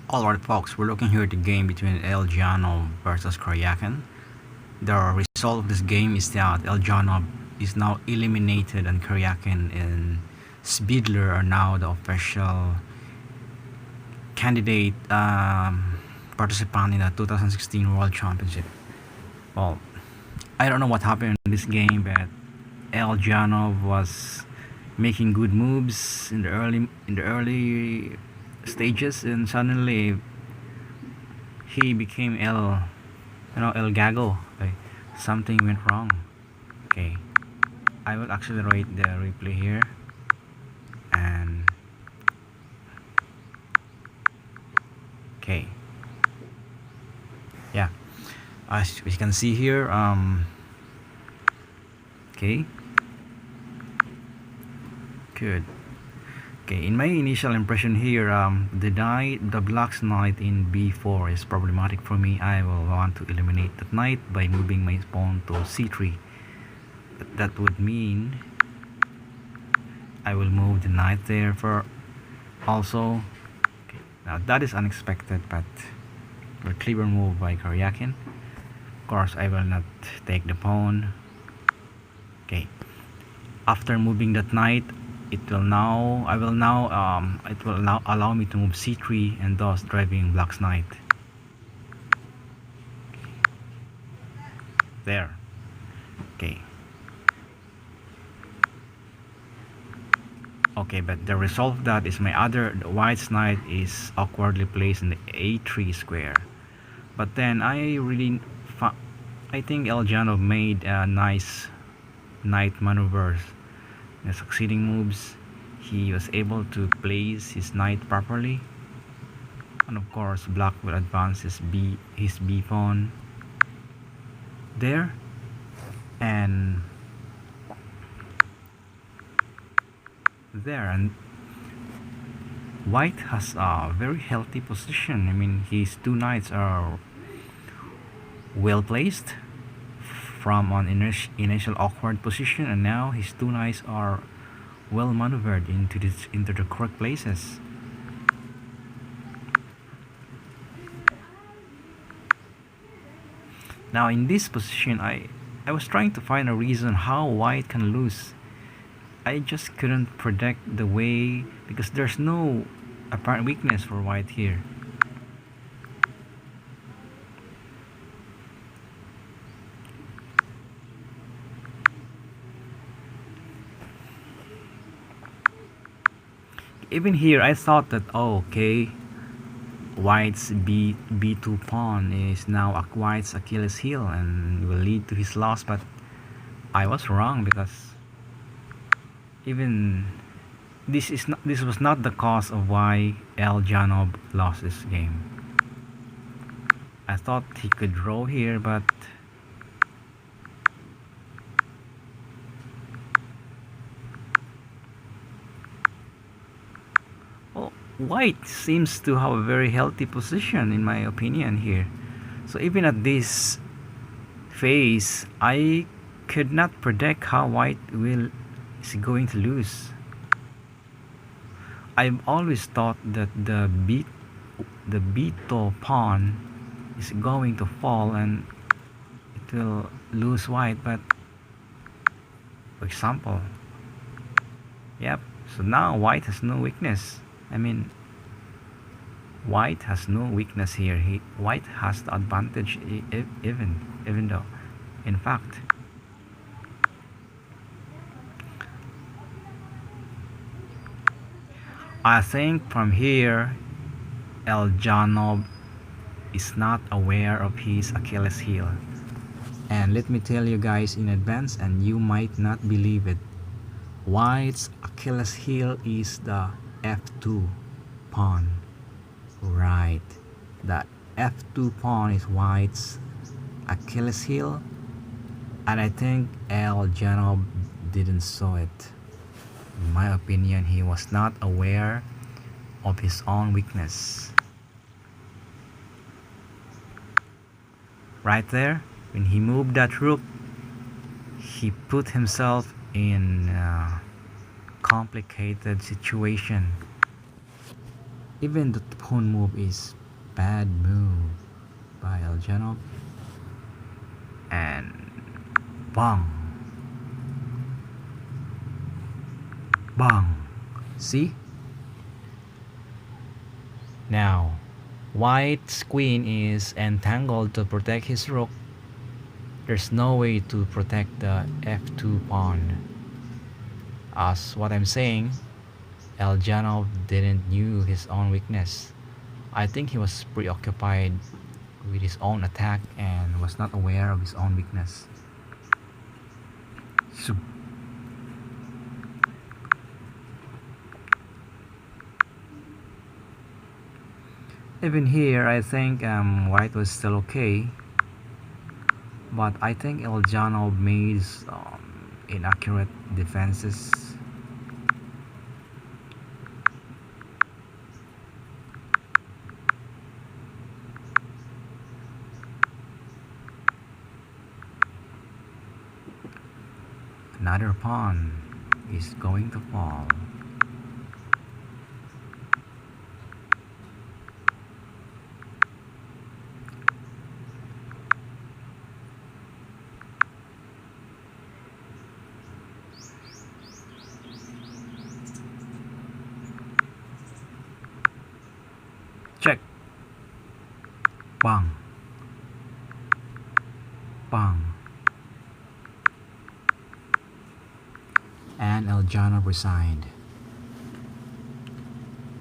Alright folks, we're looking here at the game between Eljanov versus Karjakin. The result of this game is that Eljanov is now eliminated and Karjakin and Speedler are now the official candidate participant in the 2016 World Championship. Well, I don't know what happened in this game, but Eljanov was making good moves in the early stages, and suddenly he became El Gago. Okay, something went wrong. Okay, I will accelerate the replay here, and okay, yeah, as you can see here, okay, good. Okay, in my initial impression here, the black's knight in b4 is problematic for me. I will want to eliminate that knight by moving my pawn to c3. That would mean I will move the knight there for also. Okay, now that is unexpected, but a clever move by Karjakin. Of course, I will not take the pawn. Okay, after moving that knight, it will now allow me to move c3 and thus driving black's knight. There. Okay. Okay, but the result of that is the white's knight is awkwardly placed in the a3 square. But then I think Eljanov made nice knight maneuvers. The succeeding moves, he was able to place his knight properly, and of course black will advance his b pawn there, and there, and white has a very healthy position. I mean, his two knights are well placed from an initial awkward position, and now his two knights are well maneuvered into the correct places. Now in this position, I was trying to find a reason how white can lose. I just couldn't predict the way, because there's no apparent weakness for white here. Even here, I thought that, oh, okay, white's b2 pawn is now white's Achilles heel and will lead to his loss, but I was wrong, because even this was not the cause of why Eljanov lost this game. I thought he could draw here, but white seems to have a very healthy position in my opinion here. So even at this phase, I could not predict how white is going to lose. I've always thought that the b2 pawn is going to fall and it will lose white, but for example, yep, so now white has no weakness. I mean, white has no weakness here. White has the advantage even though, in fact, I think from here Eljanov is not aware of his Achilles heel. And let me tell you guys in advance, and you might not believe it, white's Achilles heel is the f2 pawn. Right, the f2 pawn is white's Achilles heel, and I think Eljanov didn't saw it. In my opinion, he was not aware of his own weakness. Right there, when he moved that rook, he put himself in a complicated situation. Even the pawn move is bad move by Eljanov. And bang, bang. See? Now, white's queen is entangled to protect his rook. There's no way to protect the f2 pawn. As what I'm saying, Eljanov didn't knew his own weakness. I think he was preoccupied with his own attack and was not aware of his own weakness. So, even here, I think white was still okay, but I think Eljanov made inaccurate defenses. Another pawn is going to fall. Check. Bang. Bang. And Eljanov resigned.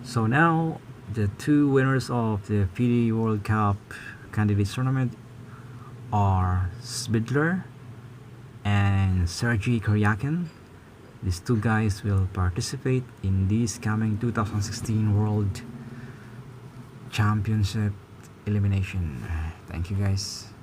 So now the two winners of the FIDE World Cup Candidates Tournament are Spidler and Sergie Karjakin. These two guys will participate in this coming 2016 World Championship elimination. Thank you guys.